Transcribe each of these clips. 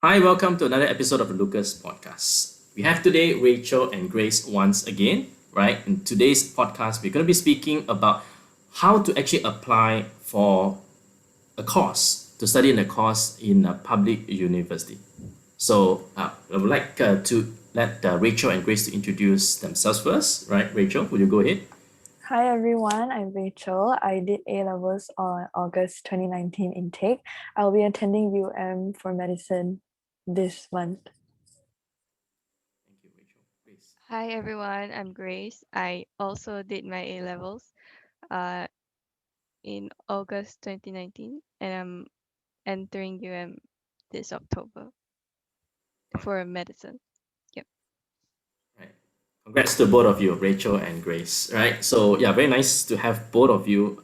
Hi, welcome to another episode of the Lucas Podcast. We have today Rachel and Grace once again, right? In today's podcast, we're going to be speaking about how to actually apply for a course, to study in a course in a public university. So I would like to let Rachel and Grace to introduce themselves first, right? Rachel, would you go ahead? Hi everyone, I'm Rachel. I did A levels on August 2019 intake. I'll be attending for medicine this month. Thank you, Rachel. Grace. Hi everyone, I'm Grace. I also did my A levels uh, in August 2019 and I'm entering this October for medicine. Yep. Right. Congrats to both of you, Rachel and Grace. Right. So yeah, very nice to have both of you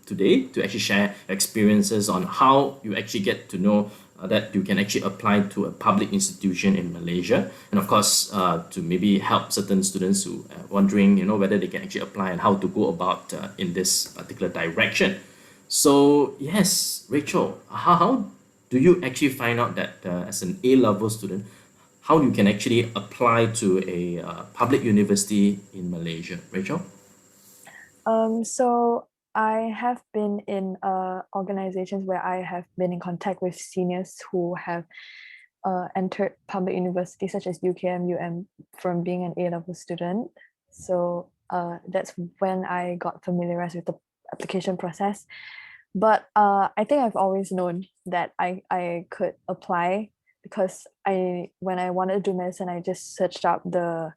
today to actually share experiences on how you actually get to know that you can actually apply to a public institution in Malaysia, and of course to maybe help certain students who are wondering, whether they can actually apply and how to go about in this particular direction. So yes, Rachel, how do you actually find out that as an A level student, how you can actually apply to a public university in Malaysia, Rachel? So I have been in organizations where I have been in contact with seniors who have entered public universities such as UKM, from being an A level student. So that's when I got familiarized with the application process. But I think I've always known that I could apply because when I wanted to do medicine, I just searched up the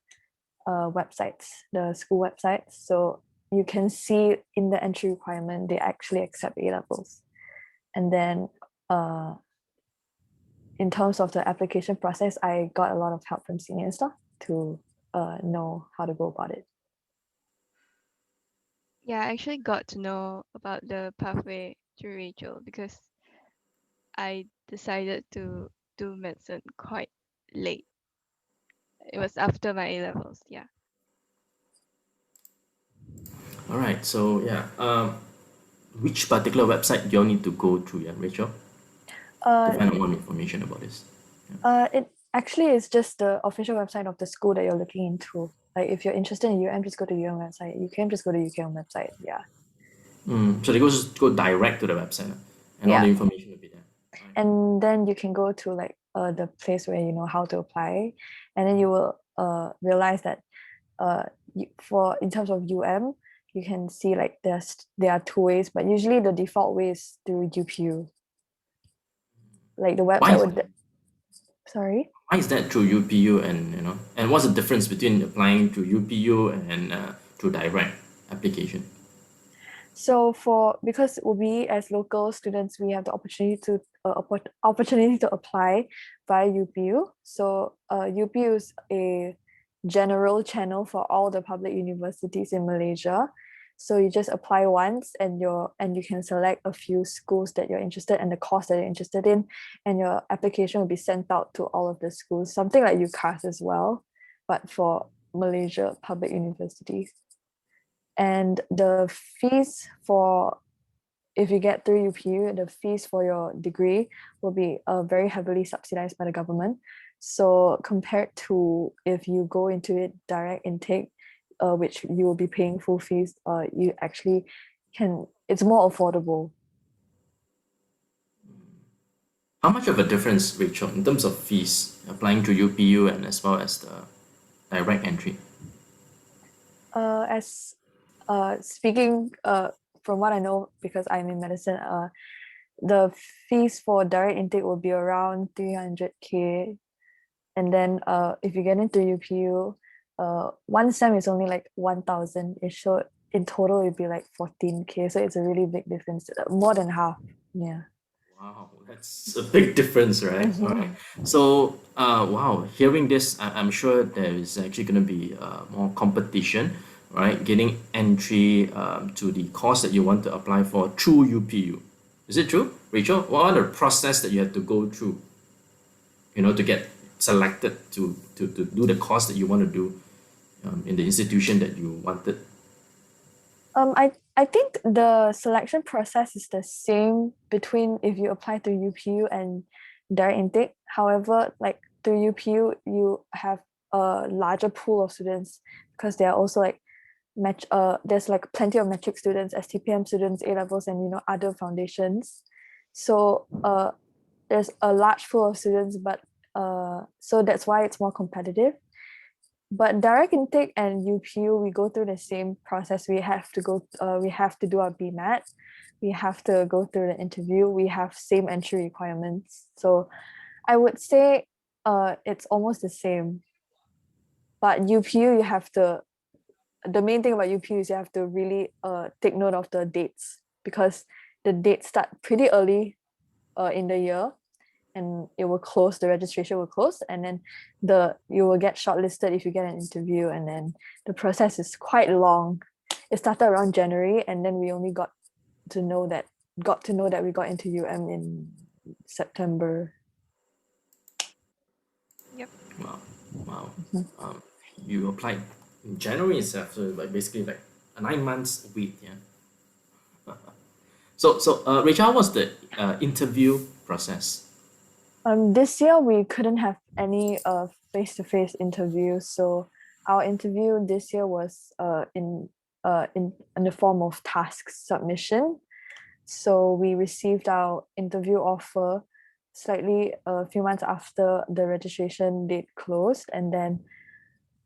websites, the school websites. So you can see in the entry requirement, they actually accept A levels. And then uh, in terms of the application process, I got a lot of help from senior staff to know how to go about it. Yeah, I actually got to know about the pathway to Rachel because I decided to do medicine quite late. It was after my A levels. Yeah. All right. So yeah, which particular website do you need to go through, yeah, Rachel, to Uh, find out more information about this? it actually is just the official website of the school that you're looking into. Like if you're interested in UM, just go to UM website. You can just go to UKM website. Yeah. So they go direct to the website, and all the Yeah. information will be there. Right. And then you can go to like the place where you know how to apply, and then you will realize that for in terms of you can see like there are two ways, but usually the default way is through UPU. Like the Why website is would sorry. why is that through UPU, and and what's the difference between applying through UPU and through direct application? So for because we as local students we have the opportunity to apply via UPU. So UPU is a general channel for all the public universities in Malaysia. So you just apply once and you can select a few schools that you're interested and the course that you're interested in, and your application will be sent out to all of the schools, something like UCAS as well, but for Malaysia public universities. And the fees for if you get through UPU, the fees for your degree will be very heavily subsidized by the government. So compared to if you go into it direct intake, which you will be paying full fees, you actually it's more affordable. How much of a difference, Rachel, in terms of fees applying to UPU and as well as the direct entry? As speaking from what I know, because I'm in medicine, the fees for direct intake will be around 300K. And then if you get into UPU, one sem is only like 1,000 ish. So in total, it'd be like 14K. So it's a really big difference, more than half. Yeah. Wow, that's a big difference, right? All right. So, wow, hearing this, I'm sure there is actually going to be more competition, right? Getting entry to the course that you want to apply for through UPU. Is it true, Rachel? What are the process that you have to go through, to get selected to do the course that you want to do in the institution that you wanted? I think the selection process is the same between if you apply to UPU and direct intake. However, like through UPU, you have a larger pool of students because there are also like there's like plenty of metric students, STPM students, A levels, and other foundations. So there's a large pool of students, but so that's why it's more competitive. But direct intake and UPU, we go through the same process. We have to do our Bmat. We have to go through the interview. We have same entry requirements. So I would say it's almost the same. But UPU, the main thing about UPU is you have to really take note of the dates, because the dates start pretty early in the year, and the registration will close, and then you will get shortlisted if you get an interview, and then the process is quite long. It started around January, and then we only got to know that we got into UM in September. Yep. Wow. Mhm. You applied in January itself, so like basically like a 9 months wait, yeah. So Rachel, how was the interview process? This year we couldn't have any face-to-face interviews, so our interview this year was in the form of task submission. So we received our interview offer slightly a few months after the registration date closed, and then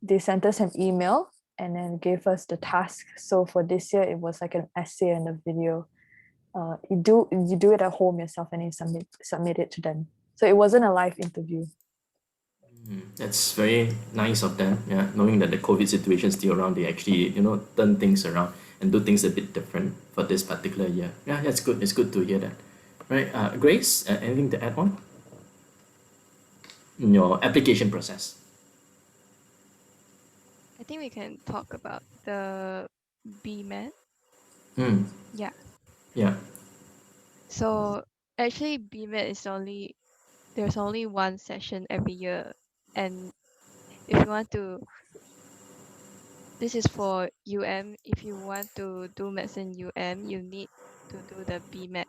they sent us an email and then gave us the task. So for this year, it was like an essay and a video. You do it at home yourself, and you submit it to them. So it wasn't a live interview. That's very nice of them, yeah. Knowing that the COVID situation is still around, they actually turn things around and do things a bit different for this particular year. Yeah, that's good. It's good to hear that. Right, Grace, anything to add on in your application process? I think we can talk about the Bmat. Hmm. Yeah. Yeah. So actually Bmat there's only one session every year, and if you want to this is for UM. If you want to do medicine UM, you need to do the Bmat,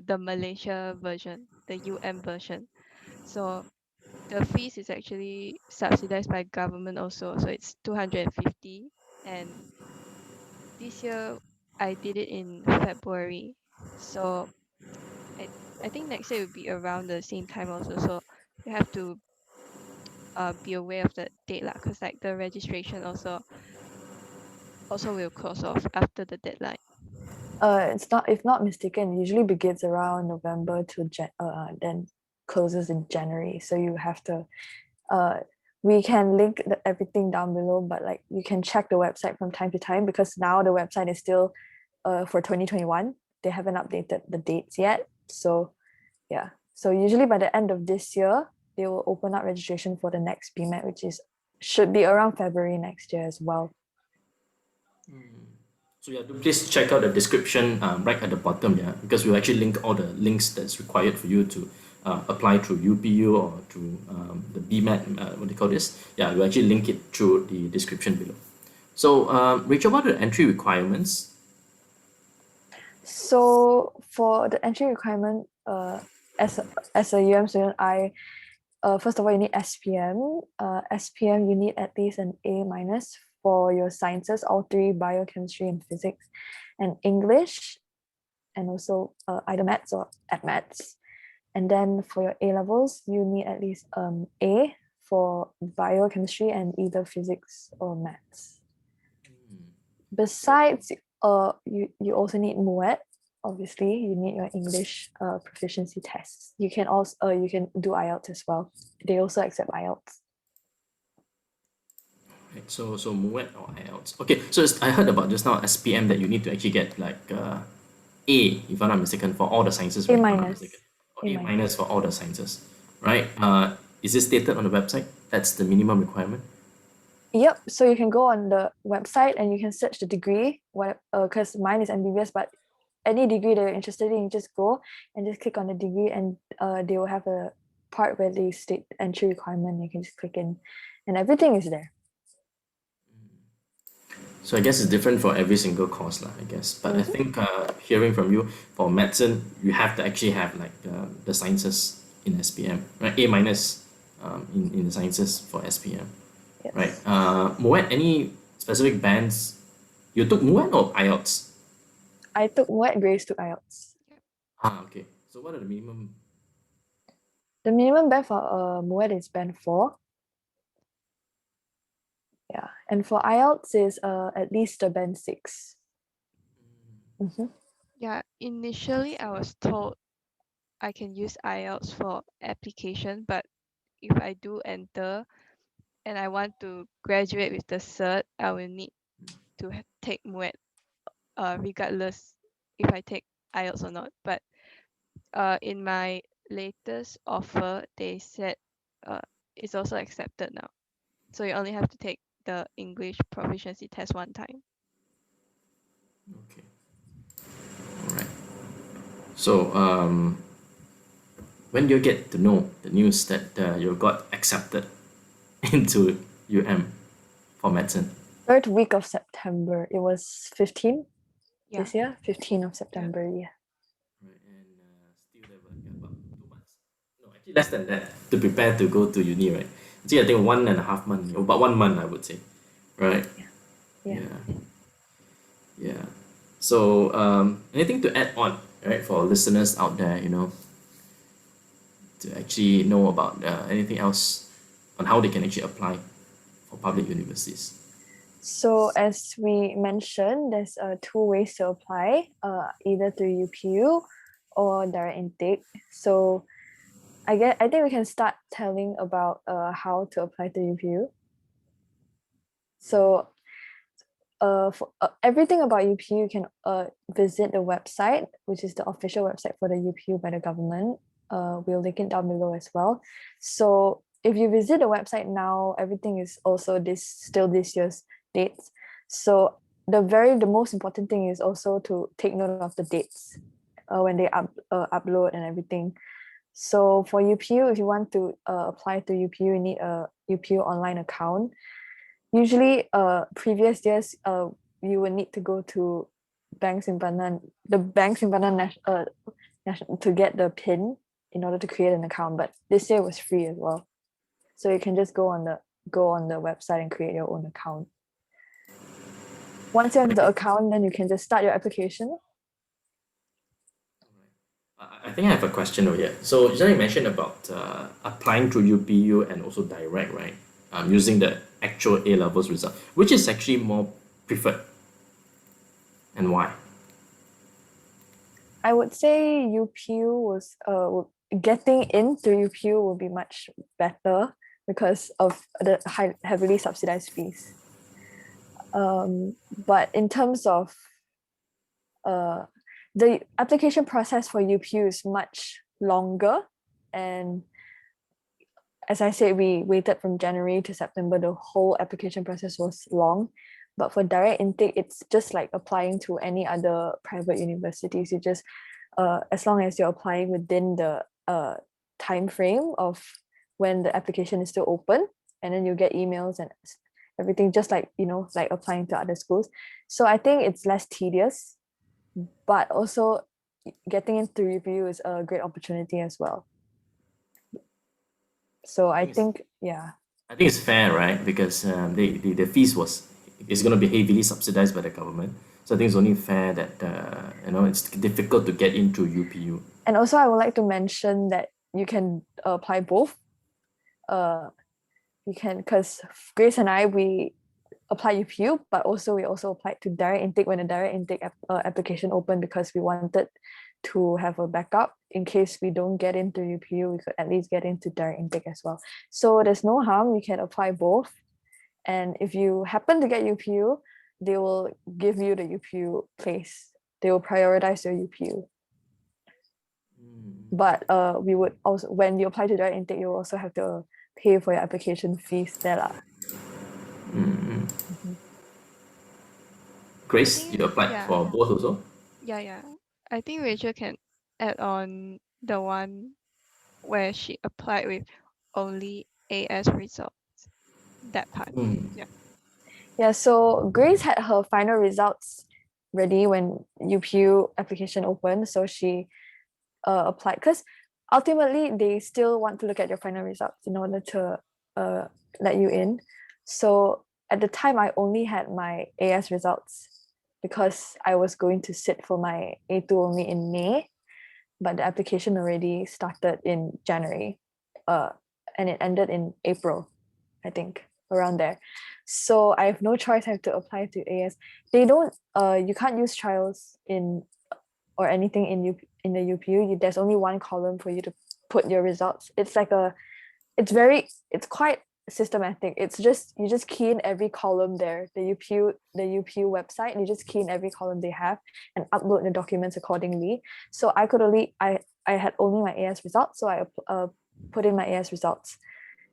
the Malaysia version, the UM version. So the fees is actually subsidized by government also, so it's 250. And this year I did it in February, so I think next year will be around the same time also. So you have to be aware of the date lah, cause like the registration also will close off after the deadline. It's not, if not mistaken, it usually begins around November to then closes in January. So you have to we can link everything down below, but like you can check the website from time to time, because now the website is still for 2021. They haven't updated the dates yet. So yeah. So usually by the end of this year, they will open up registration for the next Bmat, which should be around February next year as well. So yeah, please check out the description right at the bottom, yeah, because we'll actually link all the links that's required for you to apply through UPU or through the BMAT, what do you call this? Yeah, we'll actually link it through the description below. So Rachel, what are the entry requirements? So for the entry requirement, as a UM student, first of all, you need SPM. SPM, you need at least an A minus for your sciences, all three: biochemistry and physics, and English, and also either maths or maths. And then for your A levels, you need at least A for biochemistry and either physics or maths. Besides, you also need MUET. Obviously, you need your English proficiency tests. You can also you can do IELTS as well. They also accept IELTS. Right, so MUET or IELTS. Okay, so I heard about just now SPM that you need to actually get like A, if I'm not mistaken, for all the sciences. A Right? If I'm not minus. mistaken. Or A minus for all the sciences, right? Is this stated on the website? That's the minimum requirement. Yep. So you can go on the website and you can search the degree. Because mine is MBBS, but any degree that you're interested in, you just go and just click on the degree, and they will have a part where they state entry requirement. You can just click in, and everything is there. So I guess it's different for every single course, lah, I guess. But I think hearing from you, for medicine, you have to actually have like the sciences in SPM, right? A minus in the sciences for SPM, Yes. right? Moet, any specific bands? You took Moet or IELTS? I took Moet, Grace took IELTS. Okay. So what are the minimum? The minimum band for Moet is band 4. Yeah, and for IELTS is at least a band 6. Yeah, initially I was told I can use IELTS for application, but if I do enter and I want to graduate with the cert, I will need to take MUET, regardless if I take IELTS or not. But in my latest offer, they said it's also accepted now. So you only have to take the English proficiency test one time. Okay. All right. So when do you get to know the news that you got accepted into for medicine? 3rd week of September. It was 15 Yeah. this year, 15 of September. Yeah. Right, and still there were about 2 months. No, actually less than that to prepare to go to uni, right? Actually, I think 1.5 months, about 1 month, I would say, right? Yeah. Yeah. So, anything to add on, right, for listeners out there, to actually know about anything else on how they can actually apply for public universities? So as we mentioned, there's 2 ways to apply, either through UPU or direct intake. So I think we can start telling about how to apply to UPU. So for everything about UPU, you can visit the website, which is the official website for the UPU by the government. We'll link it down below as well. So if you visit the website now, everything is also still this year's dates. So the most important thing is also to take note of the dates when they upload and everything. So for UPU, if you want to apply to UPU, you need a UPU online account. Usually, previous years, you will need to go to Bank Simpanan national to get the PIN in order to create an account. But this year was free as well, so you can just go on the website and create your own account. Once you have the account, then you can just start your application. I think I have a question over here. So, you mentioned about applying through UPU and also direct, right? Using the actual A levels result, which is actually more preferred, and why? I would say UPU was getting in through UPU will be much better because of the heavily subsidized fees. But in terms of the application process for UPU is much longer, and as I said, we waited from January to September. The whole application process was long. But for direct intake, it's just like applying to any other private universities. You just, as long as you're applying within the time frame of when the application is still open, and then you get emails and everything, just like like applying to other schools. So I think it's less tedious, but also getting into review is a great opportunity as well. So I think yeah. I think it's fair, right? Because the fees is going to be heavily subsidized by the government. So I think it's only fair that it's difficult to get into UPU. And also, I would like to mention that you can apply both. You can, because Grace and I, we apply UPU, but also we also applied to direct intake when the direct intake application opened, because we wanted to have a backup in case we don't get into UPU. We could at least get into direct intake as well. So there's no harm. You can apply both, and if you happen to get UPU, they will give you the UPU place. They will prioritize your UPU. But we would also, when you apply to direct intake, you also have to pay for your application fees there. Grace, you applied for both also? Yeah. I think Rachel can add on the one where she applied with only AS results. That part. Yeah, so Grace had her final results ready when UPU application opened. So she applied, because ultimately they still want to look at your final results in order to let you in. So at the time, I only had my AS results because I was going to sit for my A2 only in May, but the application already started in January, and it ended in April, I think, around there. So I have no choice. I have to apply to AS. They don't. You can't use trials in or anything in the UPU. There's only one column for you to put your results. It's like it's quite systematic. It's just you just key in every column there, the UPU website, and you just key in every column they have and upload the documents accordingly. So I had only my AS results, so I put in my AS results.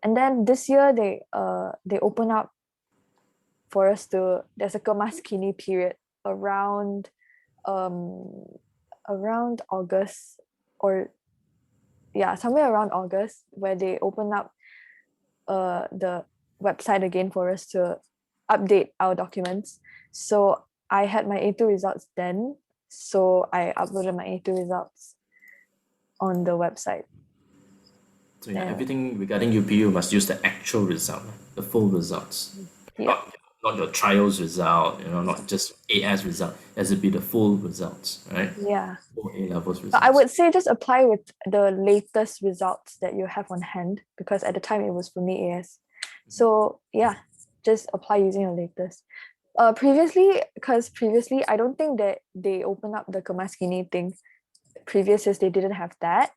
And then this year they open up for us to, there's a kemas kini period around August, or yeah, somewhere around August, where they open up the website again for us to update our documents. So I had my A2 results then, so I uploaded my A2 results on the website. So yeah, everything regarding UPU must use the actual result, the full results. Yeah. Not your trials result, not just AS result. It has to be the full results, right? Yeah. Full A levels results. But I would say just apply with the latest results that you have on hand, because at the time it was for me AS. So yeah, just apply using your latest. Previously, I don't think that they opened up the kemas kini thing. Previous years they didn't have that.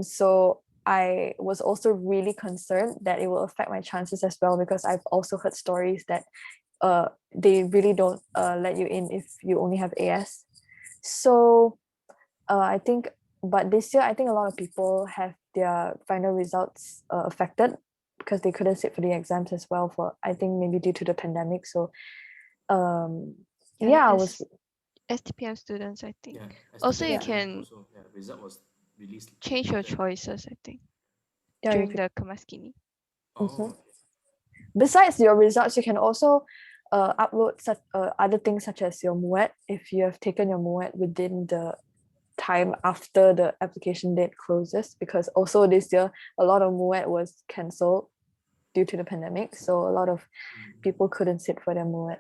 So I was also really concerned that it will affect my chances as well, because I've also heard stories that they really don't let you in if you only have AS. So I think, but this year I think a lot of people have their final results affected because they couldn't sit for the exams as well, for I think maybe due to the pandemic. So I was STPM students, I think. Yeah. Also, you STPM can also, result was released change your later. choices, I think, Yeah, during the kemas kini. Oh, Besides your results, you can also upload such other things such as your MUET if you have taken your MUET within the time after the application date closes, because also this year a lot of MUET was cancelled due to the pandemic, so a lot of people couldn't sit for their MUET.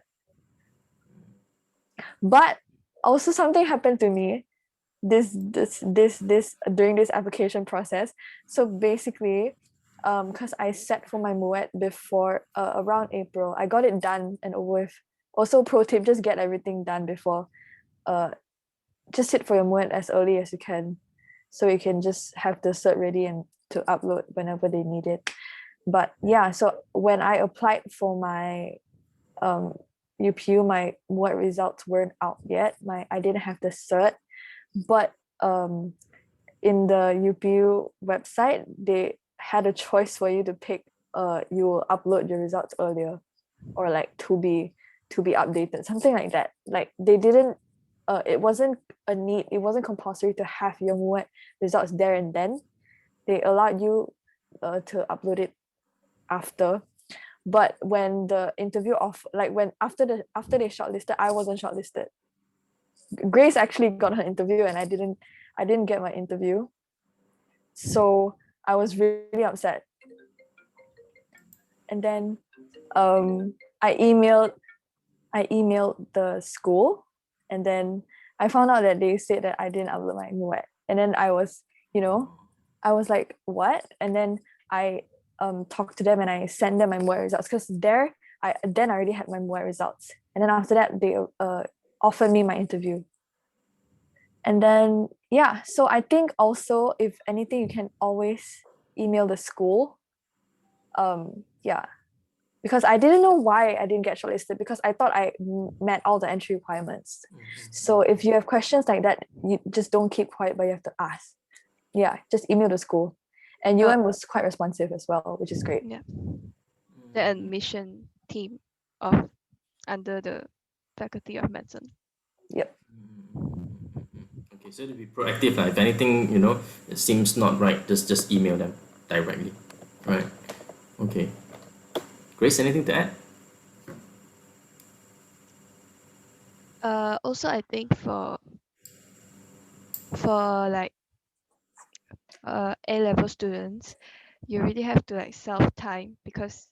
But also something happened to me this during this application process. So basically, because I sat for my MUET before around April, I got it done and over with. Also, pro tip: just get everything done before. Just sit for your MUET as early as you can, so you can just have the cert ready and to upload whenever they need it. But yeah, so when I applied for my UPU, my MUET results weren't out yet. I didn't have the cert, but in the UPU website, they had a choice for you to pick. You will upload your results earlier, or like to be updated, something like that. Like they didn't. It wasn't a need. It wasn't compulsory to have your MUET results there and then. They allowed you to upload it after. But when the interview after they shortlisted, I wasn't shortlisted. Grace actually got her interview and I didn't get my interview. So I was really upset. And then I emailed the school, and then I found out that they said that I didn't upload my MUET. And then I was like, what? And then I talked to them and I sent them my MUET results, because I already had my MUET results. And then after that, they offered me my interview. And then yeah, so I think also, if anything, you can always email the school. Yeah, because I didn't know why I didn't get shortlisted, because I thought I met all the entry requirements. So if you have questions like that, you just don't keep quiet, but you have to ask. Yeah, just email the school. And UM was quite responsive as well, which is great. Yeah. The admission team under the Faculty of Medicine. Yep. Okay, so to be proactive, if anything, it seems not right, just email them directly. Right. Okay. Grace, anything to add? Also, I think for like A-level students, you really have to like self-time because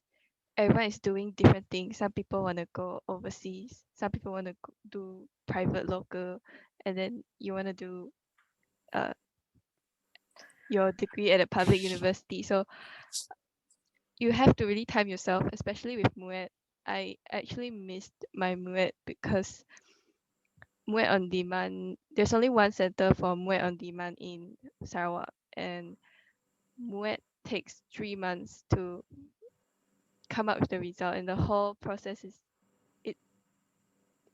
everyone is doing different things. Some people want to go overseas, some people want to do private local, and then you want to do your degree at a public university. So you have to really time yourself, especially with Muet. I actually missed my Muet because Muet on demand, there's only one center for Muet on demand in Sarawak, and Muet takes 3 months to come up with the result, and the whole process is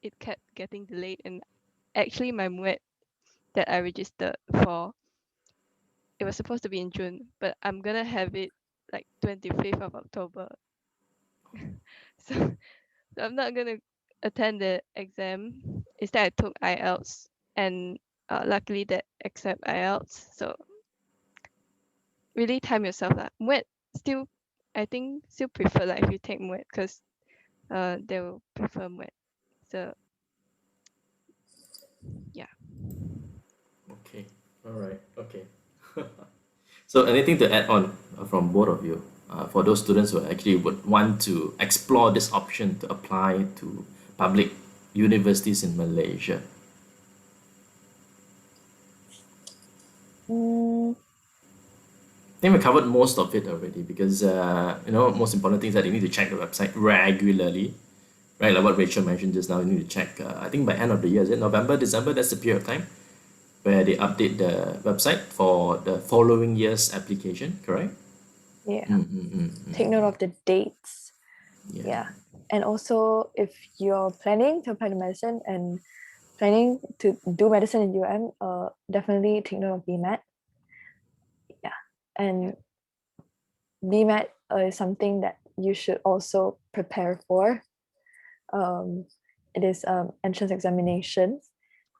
it kept getting delayed. And actually my Muet that I registered for, it was supposed to be in June, but I'm gonna have it like 25th of October. so I'm not gonna attend the exam. Instead, I took IELTS, and luckily that accept IELTS. So really time yourself lah. Muet still, I think still prefer like if you take Muet because they will prefer Muet. So yeah. Okay. All right. Okay. So anything to add on from both of you for those students who actually would want to explore this option to apply to public universities in Malaysia? I think we covered most of it already because most important thing is that you need to check the website regularly, right? Like what Rachel mentioned just now, you need to check. I think by end of the year, is it November, December? That's the period of time where they update the website for the following year's application, correct? Yeah. Mm-hmm. Take note of the dates. Yeah. Yeah. And also, if you're planning to apply to medicine and planning to do medicine in UM, definitely take note of Bmat. Yeah. And Bmat is something that you should also prepare for. It is entrance examination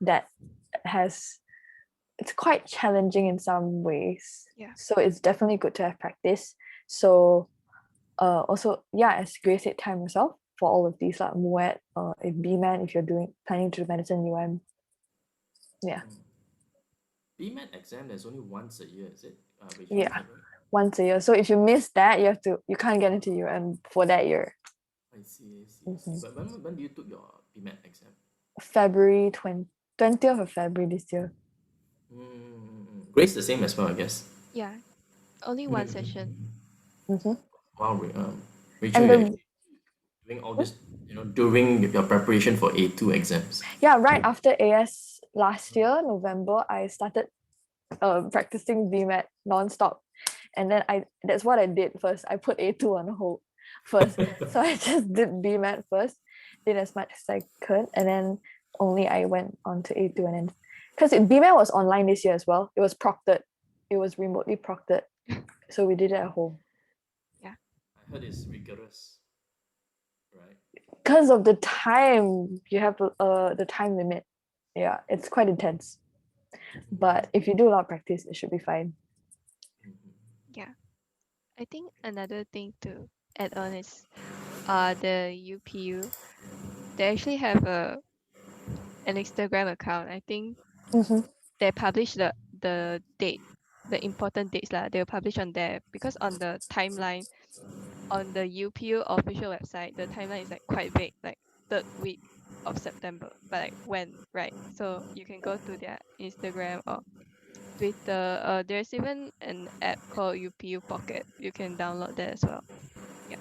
that it's quite challenging in some ways. Yeah. So it's definitely good to have practice. So also, as Grace said, time yourself for all of these, like Muet, if Bmat, if you're planning to do medicine UM. Yeah. BMAT exam, there's only once a year, is it? Rachel, Yeah. is that right? Once a year. So if you miss that, you can't get into UM for that year. I see. But when do you took your BMAT exam? February 20th of February this year. Grace the same as well, I guess. Yeah. Only one session. Wow, Rachel, And you're actually doing all this, during your preparation for A2 exams. Yeah, right after AS last year, November, I started practicing BMAT non-stop. And then that's what I did first. I put A2 on hold first. So I just did BMAT first, did as much as I could, and then only I went on to A2. And then because BMAT was online this year as well, it was proctored. It was remotely proctored. So we did it at home. Yeah. I heard it's rigorous, right? Because of the time, you have the time limit. Yeah, it's quite intense. But if you do a lot of practice, it should be fine. Yeah. I think another thing to add on is the UPU. They actually have an Instagram account. I think they publish the date, the important dates lah. They'll publish on there because on the timeline on the UPU official website, the timeline is like quite vague, like third week of September, but like when, right? So you can go to their Instagram or Twitter. There's even an app called UPU Pocket. You can download that as well. Yeah.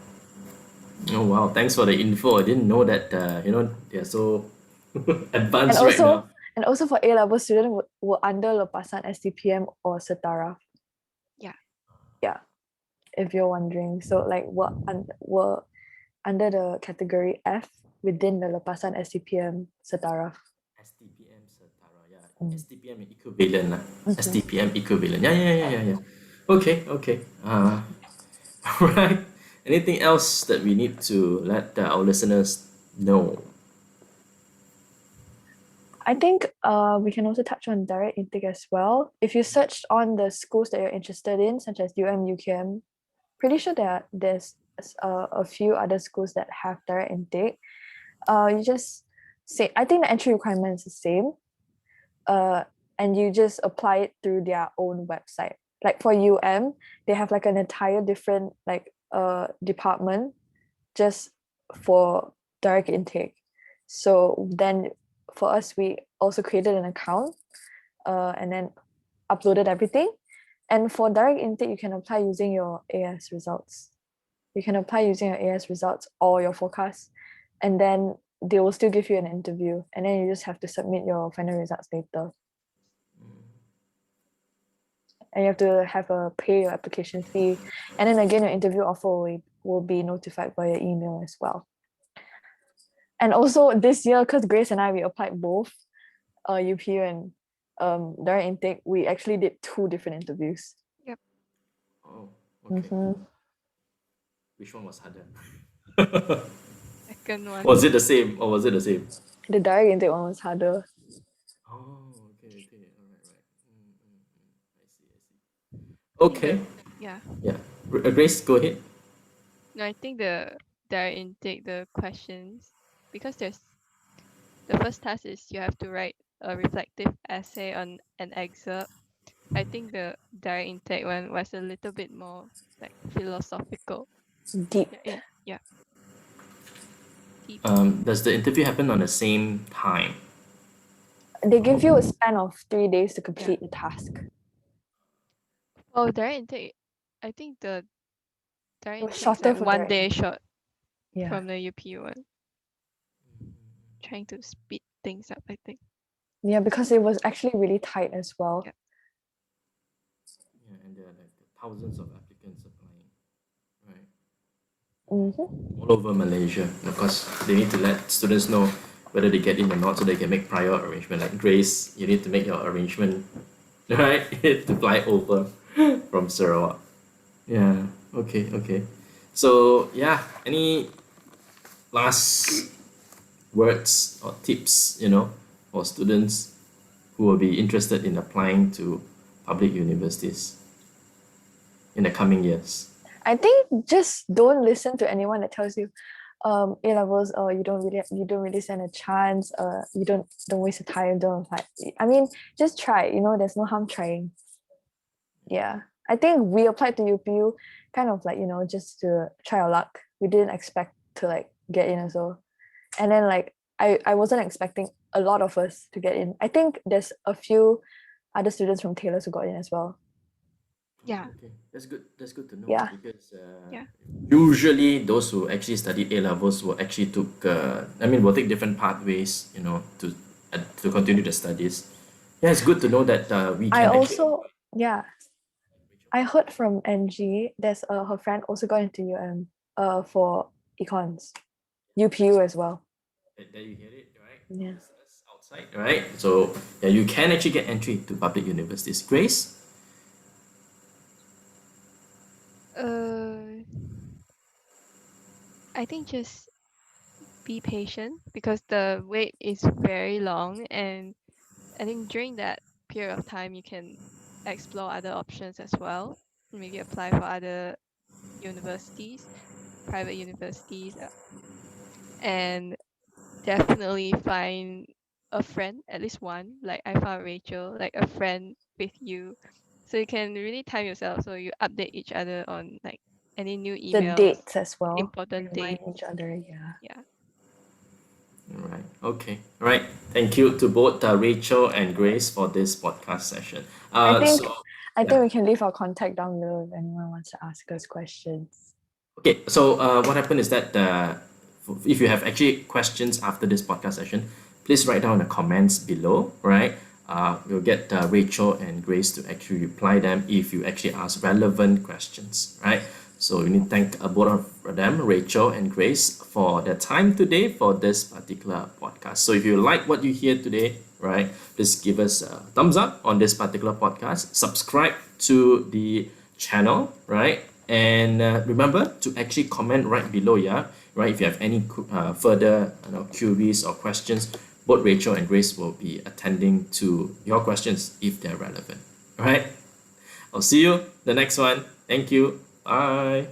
Oh wow! Thanks for the info. I didn't know that. They're so advanced And right now. and also for A-level students were under Lepasan STPM or Setara. Yeah. Yeah. If you're wondering. So like we're under the category F within the Lepasan STPM Setara. STPM Setara, yeah. STPM equivalent lah. STPM equivalent. Yeah. Okay. All right. Anything else that we need to let our listeners know? I think we can also touch on direct intake as well. If you searched on the schools that you're interested in, such as UQM, pretty sure there's a few other schools that have direct intake. You just say, I think the entry requirement is the same. And you just apply it through their own website. like for they have like an entire different like department just for direct intake. So then for us, we also created an account and then uploaded everything. And for direct intake, you can apply using your AS results. You can apply using your AS results or your forecast, and then they will still give you an interview, and then you just have to submit your final results later. And you have to have a pay your application fee, and then again your interview offer will be notified via email as well. And also this year, because Grace and I, we applied both UPU and direct intake, we actually did 2 different interviews. Oh, okay. Mhm. Which one was harder? Second one. Was it the same or was it the same? The direct intake one was harder. Oh, okay. All right. I see. I think Okay. Yeah. Yeah. Grace, go ahead. No, I think the direct intake, the questions, because the first task is you have to write a reflective essay on an excerpt. I think the direct intake one was a little bit more like philosophical. Deep. Yeah. Deep. Does the interview happen on the same time? They give you a span of 3 days to complete the task. Oh, direct intake. I think the direct It was intake is shorter like for 1 direct day intake. short Yeah. from the UP one. Trying to speed things up, I think. Yeah, because it was actually really tight as well. Yeah. Yeah, and there are like thousands of applicants applying, right? Mm-hmm. All over Malaysia, because they need to let students know whether they get in or not, so they can make prior arrangement. Like Grace, you need to make your arrangement, right, to fly over from Sarawak. Yeah. Okay. So yeah, any last words or tips, for students who will be interested in applying to public universities in the coming years? I think just don't listen to anyone that tells you A levels, you don't really stand a chance, you don't waste your time, don't apply. I mean, just try, there's no harm trying. Yeah. I think we applied to UPU kind of like, just to try our luck. We didn't expect to like get in as well. And then like I wasn't expecting a lot of us to get in. I think there's a few other students from Taylor's who got in as well. Yeah. Okay, that's good. That's good to know. Yeah. Because Yeah. usually those who actually studied A levels will actually will take different pathways, to continue the studies. Yeah, it's good to know that we I can also I heard from NG, there's her friend also got into for econs, UPU as well. There you hear it, right? Yeah. Listeners outside, right? So yeah, you can actually get entry to public universities. Grace? I think just be patient because the wait is very long, and I think during that period of time you can explore other options as well. Maybe apply for other universities, private universities, and definitely find a friend, at least one. Like I found Rachel, like a friend with you, so you can really time yourself. So you update each other on like any new The emails, dates as well. important Remind dates. each other, yeah. Yeah. All right. Okay. All right. Thank you to both Rachel and Grace for this podcast session. I think yeah. we can leave our contact down below if anyone wants to ask us questions. Okay, so what happened is that if you have actually questions after this podcast session, please write down the comments below, right? We'll get Rachel and Grace to actually reply them if you actually ask relevant questions, right? So we need to thank both of them, Rachel and Grace, for their time today for this particular podcast. So if you like what you hear today, right, please give us a thumbs up on this particular podcast. Subscribe to the channel, right? And remember to actually comment right below, yeah, right? If you have any further queries or questions, both Rachel and Grace will be attending to your questions if they're relevant. All right. I'll see you the next one. Thank you. Bye.